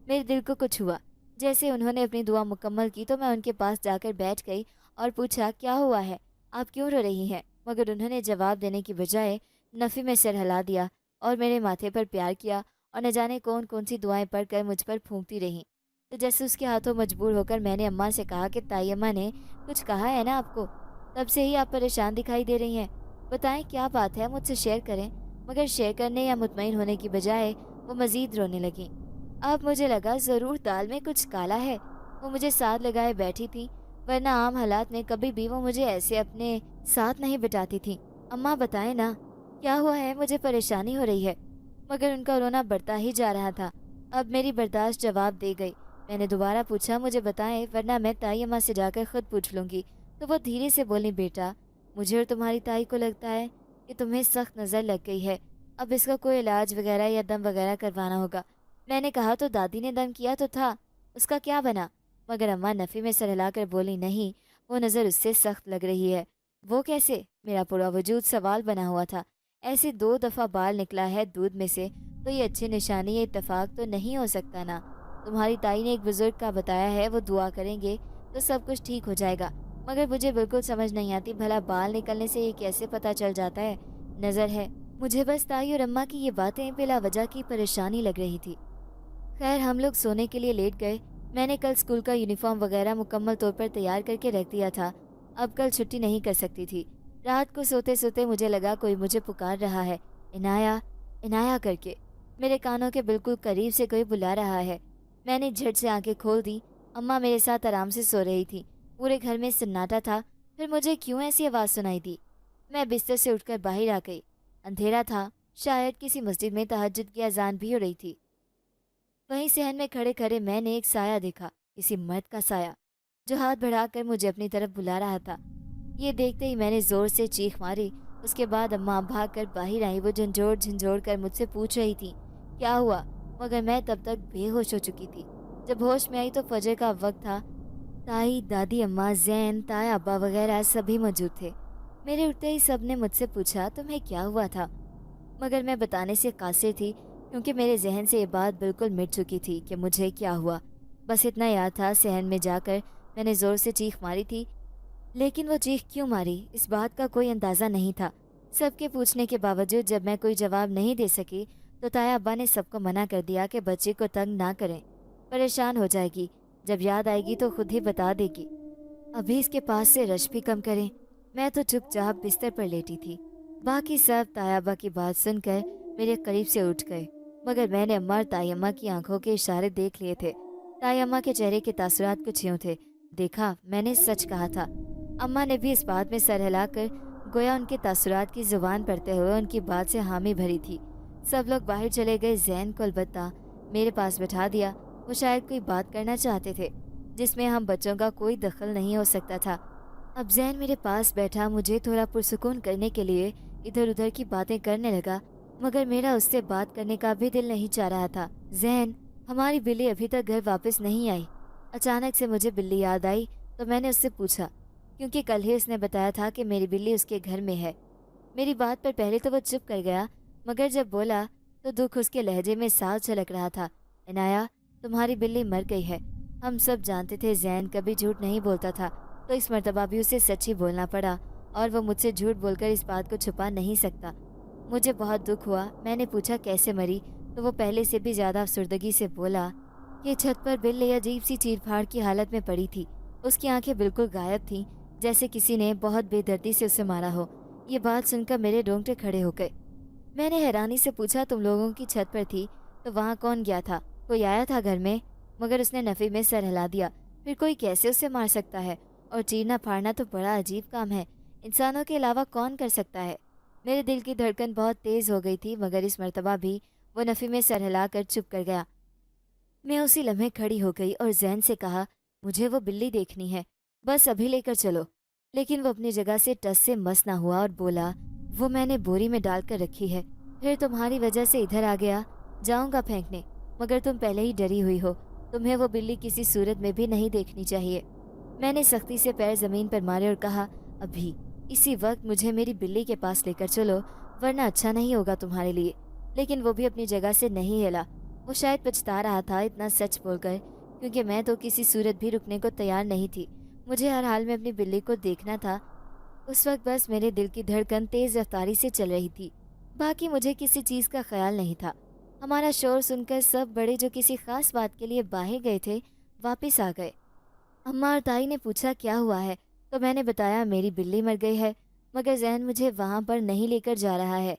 मेरे दिल को कुछ हुआ। जैसे उन्होंने अपनी दुआ मुकम्मल की तो मैं उनके पास जाकर बैठ गई और पूछा, क्या हुआ है, आप क्यों रो रही हैं? मगर उन्होंने जवाब देने की बजाय नफ़ी में सिर हिला दिया और मेरे माथे पर प्यार किया और न जाने कौन कौन सी दुआएं पढ़कर मुझ पर फूंकती रहीं। तो जैसे उसके हाथों मजबूर होकर मैंने अम्मा से कहा कि ताई अम्मा ने कुछ कहा है ना आपको? तब से ही आप परेशान दिखाई दे रही हैं। बताएं क्या बात है, मुझसे शेयर करें। मगर शेयर करने या मुतमईन होने की बजाय वो मज़ीद रोने लगी। अब मुझे लगा ज़रूर दाल में कुछ काला है। वो मुझे साथ लगाए बैठी थी, वरना आम हालात में कभी भी वो मुझे ऐसे अपने साथ नहीं बिठाती थी। अम्मा बताएं ना, क्या हुआ है, मुझे परेशानी हो रही है। मगर उनका रोना बढ़ता ही जा रहा था। अब मेरी बर्दाश्त जवाब दे गई। मैंने दोबारा पूछा, मुझे बताएं वरना मैं ताई अम्मा से जाकर खुद पूछ लूँगी। तो वो धीरे से बोली, बेटा मुझे और तुम्हारी ताई को लगता है कि तुम्हें सख्त नज़र लग गई है। अब इसका कोई इलाज वगैरह या दम वगैरह करवाना होगा। मैंने कहा, तो दादी ने दम किया तो था, उसका क्या बना? मगर अम्मा नफ़ी में सर हिलाकर बोली, नहीं, वो नज़र उससे सख्त लग रही है। वो कैसे? मेरा पूरा वजूद सवाल बना हुआ था। ऐसे 2 दफ़ा बाल निकला है दूध में से तो ये अच्छी निशानी, ये इत्तेफाक तो नहीं हो सकता ना। तुम्हारी ताई ने एक बुजुर्ग का बताया है, वो दुआ करेंगे तो सब कुछ ठीक हो जाएगा। मगर मुझे बिल्कुल समझ नहीं आती, भला बाल निकलने से ये कैसे पता चल जाता है? नज़र है। मुझे बस ताई और अम्मा की ये बातें बिला वजह की परेशानी लग रही थी। खैर हम लोग सोने के लिए लेट गए। मैंने कल स्कूल का यूनिफॉर्म वगैरह मुकम्मल तौर पर तैयार करके रख दिया था। अब कल छुट्टी नहीं कर सकती थी। रात को सोते सोते मुझे लगा कोई मुझे पुकार रहा है, इनाया, इनाया करके। मेरे कानों के बिल्कुल करीब से कोई बुला रहा है। मैंने झट से आंखें खोल दी। अम्मा मेरे साथ आराम से सो रही थी। पूरे घर में सन्नाटा था। फिर मुझे क्यों ऐसी आवाज़ सुनाई दी? मैं बिस्तर से उठकर बाहर आ गई। अंधेरा था, शायद किसी मस्जिद में तहज्जुद की अजान भी हो रही थी। वहीं सहन में खड़े खड़े मैंने एक साया देखा, किसी मर्द का साया, जो हाथ बढ़ाकर मुझे अपनी तरफ बुला रहा था। ये देखते ही मैंने जोर से चीख मारी। उसके बाद अम्मा भाग कर बाहर आई। वो झंझोड़ झंझोड़ कर मुझसे पूछ रही थी क्या हुआ, मगर मैं तब तक बेहोश हो चुकी थी। जब होश में आई तो फजर का वक्त था। ताई, दादी अम्मा, जैन, ताया अब्बा वगैरह सभी मौजूद थे। मेरे उठते ही सब ने मुझसे पूछा तुम्हें क्या हुआ था, मगर मैं बताने से कासिर थी क्योंकि मेरे जहन से ये बात बिल्कुल मिट चुकी थी कि मुझे क्या हुआ। बस इतना याद था सहन में जाकर मैंने ज़ोर से चीख मारी थी। लेकिन वो चीख क्यों मारी इस बात का कोई अंदाज़ा नहीं था। सबके पूछने के बावजूद जब मैं कोई जवाब नहीं दे सकी तो ताया अब्बा ने सबको मना कर दिया कि बच्चे को तंग ना करें, परेशान हो जाएगी, जब याद आएगी तो खुद ही बता देगी। अभी इसके पास से रश भी कम करें। मैं तो चुपचाप बिस्तर पर लेटी थी। बाकी सब ताया अब्बा की बात सुनकर मेरे करीब से उठ गए, मगर मैंने अम्मा और ताई अम्मा की आंखों के इशारे देख लिए थे। ताई अम्मा के चेहरे के तासुरात कुछ यूं थे। देखा, मैंने सच कहा था। अम्मा ने भी इस बात में सर हिलाकर गोया उनके तासुरात की जुबान पढ़ते हुए उनकी बात से हामी भरी थी। सब लोग बाहर चले गए। जैन को अलबत्ता मेरे पास बैठा दिया। वो शायद कोई बात करना चाहते थे जिसमें हम बच्चों का कोई दखल नहीं हो सकता था। अब जैन मेरे पास बैठा मुझे थोड़ा पुरसुकून करने के लिए इधर उधर की बातें करने लगा, मगर मेरा उससे बात करने का भी दिल नहीं चाह रहा था। जैन, हमारी बिल्ली अभी तक घर वापस नहीं आई। अचानक से मुझे बिल्ली याद आई तो मैंने उससे पूछा, क्योंकि कल ही उसने बताया था कि मेरी बिल्ली उसके घर में है। मेरी बात पर पहले तो वो चुप कर गया, मगर जब बोला तो दुख उसके लहजे में साफ झलक रहा था। इनाया, तुम्हारी बिल्ली मर गई है। हम सब जानते थे जैन कभी झूठ नहीं बोलता था, तो इस मर्तबा भी उसे सच ही बोलना पड़ा, और वो मुझसे झूठ बोलकर इस बात को छुपा नहीं सकता। मुझे बहुत दुख हुआ। मैंने पूछा कैसे मरी, तो वो पहले से भी ज़्यादा अफसुर्दगी से बोला कि छत पर बिल्ली अजीब सी चीरफाड़ की हालत में पड़ी थी। उसकी आंखें बिल्कुल गायब थीं, जैसे किसी ने बहुत बेदर्दी से उसे मारा हो। ये बात सुनकर मेरे रोंगटे खड़े हो गए। मैंने हैरानी से पूछा तुम लोगों की छत पर थी तो वहाँ कौन गया था, कोई आया था घर में? मगर उसने नफ़ी में सर हिला दिया। फिर कोई कैसे उसे मार सकता है, और चीरना फाड़ना तो बड़ा अजीब काम है, इंसानों के अलावा कौन कर सकता है। मेरे दिल की धड़कन बहुत तेज़ हो गई थी, मगर इस मर्तबा भी वो नफ़ी में सर हिलाकर चुप कर गया। मैं उसी लम्हे खड़ी हो गई और जैन से कहा, मुझे वो बिल्ली देखनी है, बस अभी लेकर चलो। लेकिन वो अपनी जगह से टस से मस ना हुआ और बोला, वो मैंने बोरी में डाल कर रखी है, फिर तुम्हारी वजह से इधर आ गया, जाऊंगा फेंकने, मगर तुम पहले ही डरी हुई हो, तुम्हें वो बिल्ली किसी सूरत में भी नहीं देखनी चाहिए। मैंने सख्ती से पैर ज़मीन पर मारे और कहा, अभी इसी वक्त मुझे मेरी बिल्ली के पास लेकर चलो, वरना अच्छा नहीं होगा तुम्हारे लिए। लेकिन वो भी अपनी जगह से नहीं हिला। वो शायद पछता रहा था इतना सच बोलकर, क्योंकि मैं तो किसी सूरत भी रुकने को तैयार नहीं थी। मुझे हर हाल में अपनी बिल्ली को देखना था। उस वक्त बस मेरे दिल की धड़कन तेज़ रफ्तारी से चल रही थी। बाकी मुझे किसी चीज़ का ख्याल नहीं था। हमारा शोर सुनकर सब बड़े जो किसी खास बात के लिए बाहर गए थे वापस आ गए। अम्मा और ताई ने पूछा क्या हुआ है, तो मैंने बताया मेरी बिल्ली मर गई है, मगर जैन मुझे वहाँ पर नहीं लेकर जा रहा है।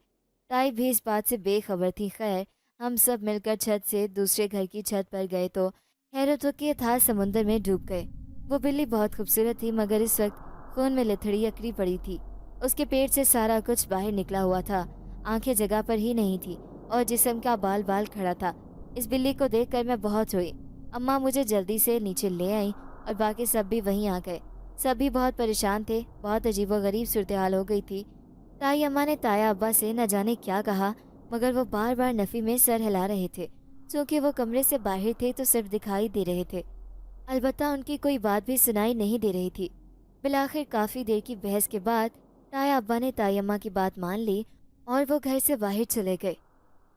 ताई भी इस बात से बेखबर थी। खैर, हम सब मिलकर छत से दूसरे घर की छत पर गए तो हैरतों के था समुंदर में डूब गए। वो बिल्ली बहुत खूबसूरत थी, मगर इस वक्त खून में लथड़ी अकड़ी पड़ी थी। उसके पेट से सारा कुछ बाहर निकला हुआ था, आंखें जगह पर ही नहीं थी, और जिस्म का बाल बाल खड़ा था। इस बिल्ली को देखकर मैं बहुत रोई। अम्मा मुझे जल्दी से नीचे ले आई और बाकी सब भी वहीं आ गए। सभी बहुत परेशान थे, बहुत अजीबोगरीब सूरत हाल हो गई थी। ताई अम्मा ने ताया अब्बा से न जाने क्या कहा, मगर वो बार बार नफ़ी में सर हिला रहे थे। चूँकि वो कमरे से बाहर थे तो सिर्फ दिखाई दे रहे थे, अलबत्ता उनकी कोई बात भी सुनाई नहीं दे रही थी। बिलाखिर काफ़ी देर की बहस के बाद ताया अब्बा ने ताई अम्मा की बात मान ली और वो घर से बाहर चले गए।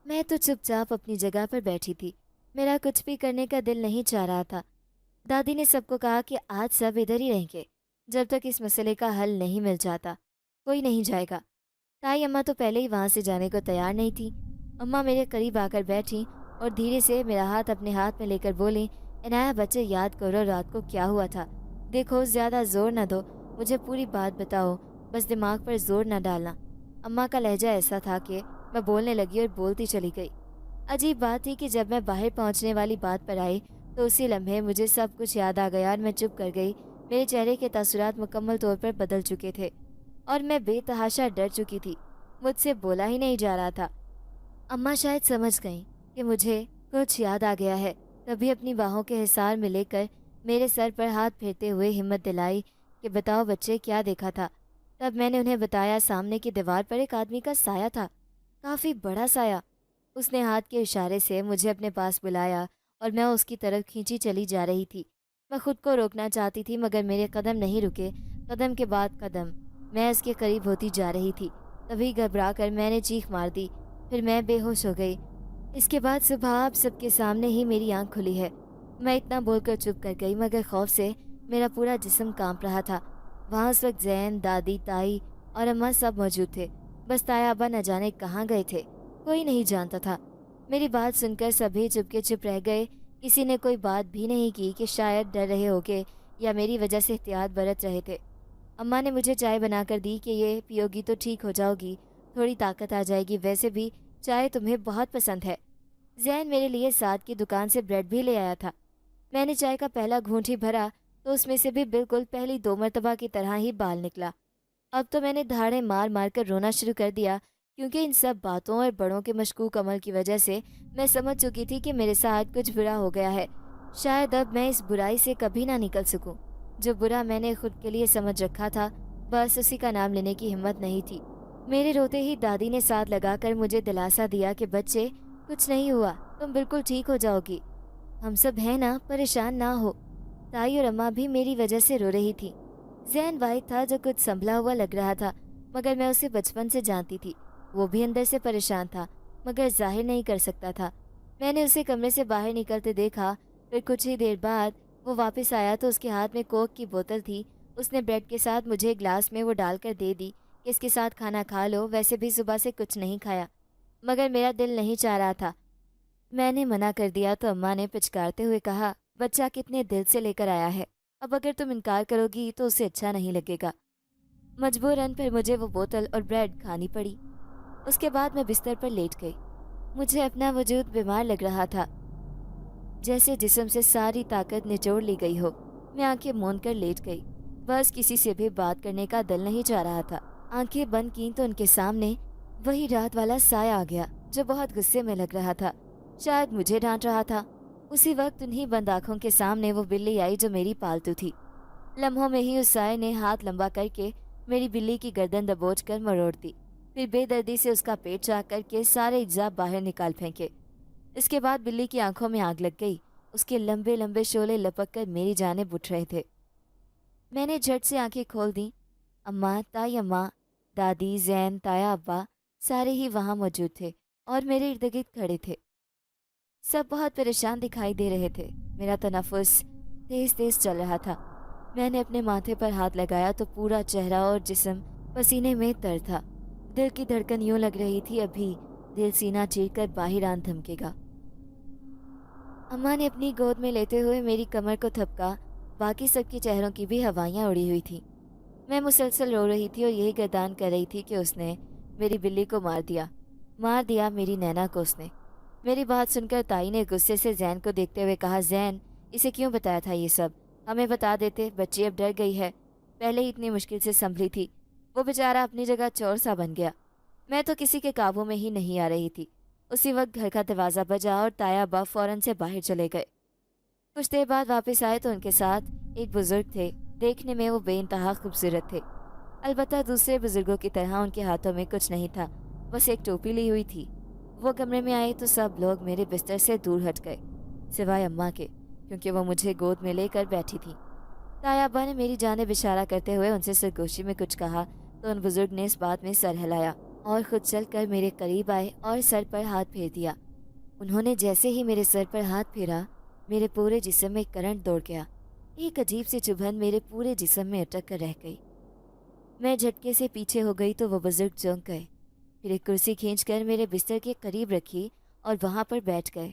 मैं तो चुपचाप अपनी जगह पर बैठी थी। मेरा कुछ भी करने का दिल नहीं चाह रहा था। दादी ने सबको कहा कि आज सब इधर ही रहेंगे, जब तक इस मसले का हल नहीं मिल जाता कोई नहीं जाएगा। ताई अम्मा तो पहले ही वहाँ से जाने को तैयार नहीं थी। अम्मा मेरे करीब आकर बैठी और धीरे से मेरा हाथ अपने हाथ में लेकर बोली, इनाया बच्चे, याद करो रात को क्या हुआ था। देखो ज़्यादा जोर न दो, मुझे पूरी बात बताओ, बस दिमाग पर जोर न डालना। अम्मा का लहजा ऐसा था कि मैं बोलने लगी और बोलती चली गई। अजीब बात थी कि जब मैं बाहर पहुंचने वाली बात पर आई तो उसी लम्हे मुझे सब कुछ याद आ गया और मैं चुप कर गई। मेरे चेहरे के तासुरात मुकम्मल तौर पर बदल चुके थे और मैं बेतहाशा डर चुकी थी। मुझसे बोला ही नहीं जा रहा था। अम्मा शायद समझ गईं कि मुझे कुछ याद आ गया है, तभी अपनी बाहों के हिसार में लेकर मेरे सर पर हाथ फेरते हुए हिम्मत दिलाई कि बताओ बच्चे, क्या देखा था। तब मैंने उन्हें बताया, सामने की दीवार पर एक आदमी का साया था, काफ़ी बड़ा साया। उसने हाथ के इशारे से मुझे अपने पास बुलाया और मैं उसकी तरफ खींची चली जा रही थी। मैं खुद को रोकना चाहती थी मगर मेरे कदम नहीं रुके, कदम के बाद कदम मैं उसके करीब होती जा रही थी। तभी घबरा कर मैंने चीख मार दी, फिर मैं बेहोश हो गई। इसके बाद सुबह आप सबके सामने ही मेरी आंख खुली है। मैं इतना बोलकर चुप कर गई मगर खौफ से मेरा पूरा जिस्म कांप रहा था। वहाँ उस वक्त जैन, दादी, ताई और अम्मा सब मौजूद थे। बस ताया अब्बा न जाने कहाँ गए थे, कोई नहीं जानता था। मेरी बात सुनकर सभी चुपके चुप रह गए। किसी ने कोई बात भी नहीं की कि शायद डर रहे होगे या मेरी वजह से एहतियात बरत रहे थे। अम्मा ने मुझे चाय बनाकर दी कि ये पियोगी तो ठीक हो जाओगी, थोड़ी ताकत आ जाएगी, वैसे भी चाय तुम्हें बहुत पसंद है। जैन मेरे लिए साथ की दुकान से ब्रेड भी ले आया था। मैंने चाय का पहला घूंट ही भरा तो उसमें से भी बिल्कुल पहली 2 मरतबा की तरह ही बाल निकला। अब तो मैंने धाड़ें मार मार कर रोना शुरू कर दिया, क्योंकि इन सब बातों और बड़ों के मशकूक अमल की वजह से मैं समझ चुकी थी कि मेरे साथ कुछ बुरा हो गया है। शायद अब मैं इस बुराई से कभी ना निकल सकूं। जो बुरा मैंने खुद के लिए समझ रखा था, बस उसी का नाम लेने की हिम्मत नहीं थी। मेरे रोते ही दादी ने साथ लगाकर मुझे दिलासा दिया कि बच्चे, कुछ नहीं हुआ, तुम बिल्कुल ठीक हो जाओगी। हम सब हैं ना, परेशान ना हो। ताई और अम्मा भी मेरी वजह से रो रही थी। जैन वाहिद था जो कुछ संभला हुआ लग रहा था, मगर मैं उसे बचपन से जानती थी। वो भी अंदर से परेशान था मगर जाहिर नहीं कर सकता था। मैंने उसे कमरे से बाहर निकलते देखा, फिर कुछ ही देर बाद वो वापस आया तो उसके हाथ में कोक की बोतल थी। उसने ब्रेड के साथ मुझे ग्लास में वो डालकर दे दी कि इसके साथ खाना खा लो, वैसे भी सुबह से कुछ नहीं खाया। मगर मेरा दिल नहीं चाह रहा था। मैंने मना कर दिया तो अम्मा ने पिचकारते हुए कहा, बच्चा कितने दिल से लेकर आया है, अब अगर तुम इनकार करोगी तो उसे अच्छा नहीं लगेगा। मजबूरन फिर मुझे वो बोतल और ब्रेड खानी पड़ी। उसके बाद मैं बिस्तर पर लेट गई। मुझे अपना वजूद बीमार लग रहा था, जैसे जिस्म से सारी ताकत निचोड़ ली गई हो। मैं आंखें मूंद कर लेट गई। बस किसी से भी बात करने का दिल नहीं चाह रहा था। आंखें बंद की तो उनके सामने वही रात वाला साया आ गया जो बहुत गुस्से में लग रहा था, शायद मुझे डांट रहा था। उसी वक्त उन्हीं बंद आंखों के सामने वो बिल्ली आई जो मेरी पालतू थी। लम्हों में ही उस साये ने हाथ लंबा करके मेरी बिल्ली की गर्दन दबोच कर मरोड़ दी, फिर बेदर्दी से उसका पेट चाक करके सारे अज्जा बाहर निकाल फेंके। इसके बाद बिल्ली की आंखों में आग लग गई। उसके लंबे लंबे शोले लपक कर मेरी जानिब उठ रहे थे। मैंने झट से आंखें खोल दी। अम्मा, ताई अम्मा, दादी, जैन, ताया अब्बा सारे ही वहाँ मौजूद थे और मेरे इर्द गिर्द खड़े थे। सब बहुत परेशान दिखाई दे रहे थे। मेरा तनफ़ुस तेज तेज चल रहा था। मैंने अपने माथे पर हाथ लगाया तो पूरा चेहरा और जिस्म पसीने में तर था। दिल की धड़कन यूं लग रही थी अभी दिल सीना चीर कर बाहर आन धमकेगा। अम्मा ने अपनी गोद में लेते हुए मेरी कमर को थपका। बाकी सबके चेहरों की भी हवाइयाँ उड़ी हुई थी। मैं मुसलसल रो रही थी और यही गर्दान कर रही थी कि उसने मेरी बिल्ली को मार दिया मेरी नैना को उसने। मेरी बात सुनकर ताई ने गुस्से से जैन को देखते हुए कहा, जैन, इसे क्यों बताया था ये सब? हमें बता देते, बच्ची अब डर गई है, पहले ही इतनी मुश्किल से संभली थी। वो बेचारा अपनी जगह चोर सा बन गया। मैं तो किसी के काबू में ही नहीं आ रही थी। उसी वक्त घर का दरवाज़ा बजा और ताया अब्बा फौरन से बाहर चले गए। कुछ देर बाद वापस आए तो उनके साथ एक बुजुर्ग थे। देखने में वो बेइंतहा खूबसूरत थे। अलबत्ता दूसरे बुजुर्गों की तरह उनके हाथों में कुछ नहीं था, बस एक टोपी ली हुई थी। वो कमरे में आए तो सब लोग मेरे बिस्तर से दूर हट गए, सिवाय अम्मा के, क्योंकि वो मुझे गोद में लेकर बैठी थी। ताया अब्बा ने मेरी जानिब इशारा करते हुए उनसे सरगोशी में कुछ कहा तो उन बुजुर्ग ने इस बात में सर हिलाया और खुद चलकर मेरे करीब आए और सर पर हाथ फेर दिया। उन्होंने जैसे ही मेरे सर पर हाथ फेरा, मेरे पूरे जिस्म में करंट दौड़ गया। एक अजीब सी चुभन मेरे पूरे जिस्म में अटक कर रह गई। मैं झटके से पीछे हो गई तो वो बुजुर्ग चौंक गए, फिर एक कुर्सी खींचकर मेरे बिस्तर के करीब रखी और वहाँ पर बैठ गए।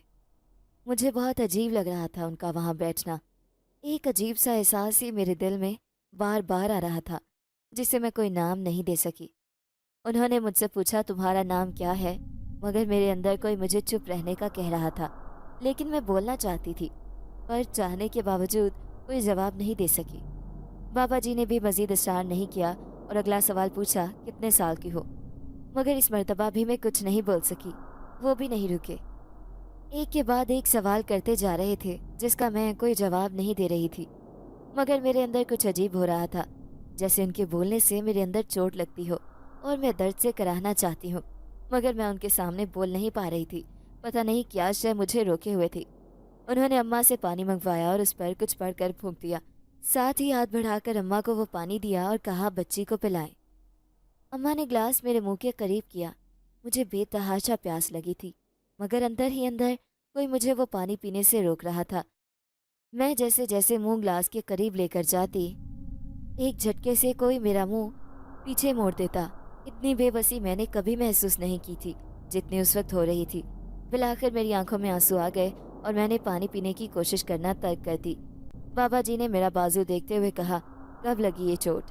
मुझे बहुत अजीब लग रहा था उनका वहाँ बैठना। एक अजीब सा एहसास ही मेरे दिल में बार बार आ रहा था, जिसे मैं कोई नाम नहीं दे सकी। उन्होंने मुझसे पूछा, तुम्हारा नाम क्या है? मगर मेरे अंदर कोई मुझे चुप रहने का कह रहा था, लेकिन मैं बोलना चाहती थी, पर चाहने के बावजूद कोई जवाब नहीं दे सकी। बाबा जी ने भी मजीद इशरार नहीं किया और अगला सवाल पूछा, कितने साल की हो? मगर इस मर्तबा भी मैं कुछ नहीं बोल सकी। वो भी नहीं रुके, एक के बाद एक सवाल करते जा रहे थे, जिसका मैं कोई जवाब नहीं दे रही थी। मगर मेरे अंदर कुछ अजीब हो रहा था, जैसे उनके बोलने से मेरे अंदर चोट लगती हो और मैं दर्द से कराहना चाहती हूँ, मगर मैं उनके सामने बोल नहीं पा रही थी। पता नहीं क्या शय मुझे रोके हुए थी। उन्होंने अम्मा से पानी मंगवाया और उस पर कुछ पढ़कर फूंक दिया। साथ ही हाथ बढ़ाकर अम्मा को वो पानी दिया और कहा, बच्ची को पिलाएं। अम्मा ने ग्लास मेरे मुंह के करीब किया। मुझे बेतहाशा प्यास लगी थी, मगर अंदर ही अंदर कोई मुझे वो पानी पीने से रोक रहा था। मैं जैसे जैसे मुंह ग्लास के करीब लेकर जाती, एक झटके से कोई मेरा मुंह पीछे मोड़ देता। इतनी बेबसी मैंने कभी महसूस नहीं की थी जितनी उस वक्त हो रही थी। बिलाकर मेरी आंखों में आंसू आ गए और मैंने पानी पीने की कोशिश करना तर्क कर दी। बाबा जी ने मेरा बाजू देखते हुए कहा, कब लगी ये चोट?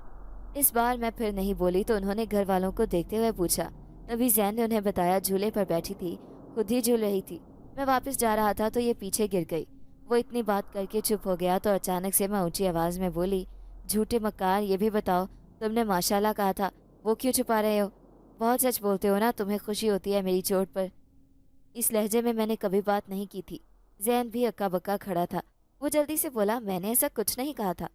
इस बार मैं फिर नहीं बोली तो उन्होंने घर वालों को देखते हुए पूछा। तभी जैन ने उन्हें बताया, झूले पर बैठी थी, खुद ही झूल रही थी। मैं वापस जा रहा था तो ये पीछे गिर गई। वो इतनी बात करके चुप हो गया तो अचानक से मैं ऊंची आवाज़ में बोली, झूठे मक्कार, ये भी बताओ तुमने माशाल्लाह कहा था, वो क्यों छुपा रहे हो? बहुत सच बोलते हो ना, तुम्हें खुशी होती है मेरी चोट पर। इस लहजे में मैंने कभी बात नहीं की थी। जैन भी अक्का बक्का खड़ा था। वो जल्दी से बोला, मैंने ऐसा कुछ नहीं कहा था।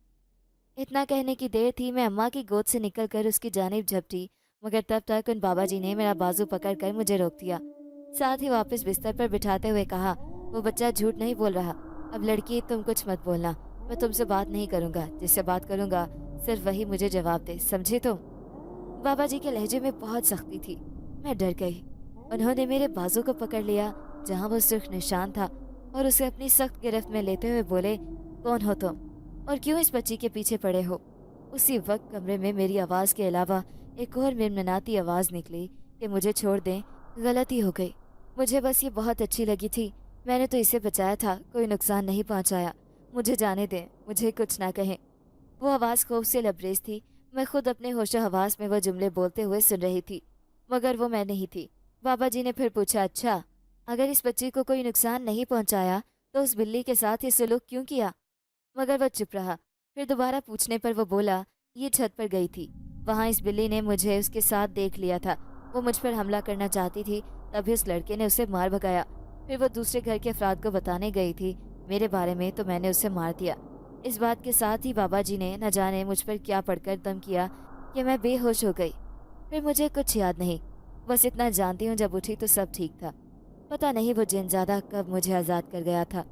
इतना कहने की देर थी, मैं अम्मा की गोद से निकलकर उसकी जानिब झपटी, मगर तब तक उन बाबा जी ने मेरा बाजू पकड़कर मुझे रोक दिया। साथ ही वापस बिस्तर पर बिठाते हुए कहा, वो बच्चा झूठ नहीं बोल रहा। अब लड़की, तुम कुछ मत बोलना। मैं तुमसे बात नहीं करूंगा, जिससे बात करूंगा सिर्फ वही मुझे जवाब दे, समझे तुम? बाबा जी के लहजे में बहुत सख्ती थी। मैं डर गई। उन्होंने मेरे बाजू को पकड़ लिया जहां वो सुर्ख निशान था और उसे अपनी सख्त गिरफ्त में लेते हुए बोले, कौन हो तुम और क्यों इस बच्ची के पीछे पड़े हो? उसी वक्त कमरे में मेरी आवाज़ के अलावा एक और मिनमिनाती आवाज़ निकली कि मुझे छोड़ दें, गलती हो गई। मुझे बस ये बहुत अच्छी लगी थी। मैंने तो इसे बचाया था, कोई नुकसान नहीं पहुंचाया। मुझे जाने दें, मुझे कुछ ना कहें। वो आवाज़ खौफ से लबरेज थी। मैं खुद अपने होशो हवास में वो जुमले बोलते हुए सुन रही थी, मगर वो मैं नहीं थी। बाबा जी ने फिर पूछा, अच्छा, अगर इस बच्ची को कोई नुकसान नहीं पहुंचाया तो उस बिल्ली के साथ ये सलूक क्यों किया? मगर वह चुप रहा। फिर दोबारा पूछने पर वो बोला, ये छत पर गई थी, वहाँ इस बिल्ली ने मुझे उसके साथ देख लिया था। वो मुझ पर हमला करना चाहती थी, तभी उस लड़के ने उसे मार भगाया। फिर वो दूसरे घर के अफराद को बताने गई थी मेरे बारे में, तो मैंने उसे मार दिया। इस बात के साथ ही बाबा जी ने न जाने मुझ पर क्या पढ़कर दम किया कि मैं बेहोश हो गई। फिर मुझे कुछ याद नहीं, बस इतना जानती हूँ जब उठी तो सब ठीक था। पता नहीं वो जिनज़ादा कब मुझे आज़ाद कर गया था।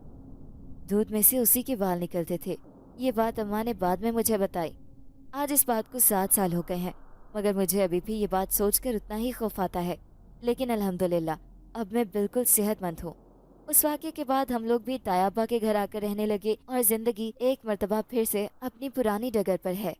दूध में से उसी के बाल निकलते थे। ये बात अम्मा ने बाद में मुझे बताई। आज इस बात को 7 साल हो गए हैं, मगर मुझे अभी भी ये बात सोचकर उतना ही खौफ आता है। लेकिन अल्हम्दुलिल्लाह अब मैं बिल्कुल सेहतमंद हूँ। उस वाक़ये के बाद हम लोग भी तायाबा के घर आकर रहने लगे और ज़िंदगी एक मर्तबा फिर से अपनी पुरानी डगर पर है।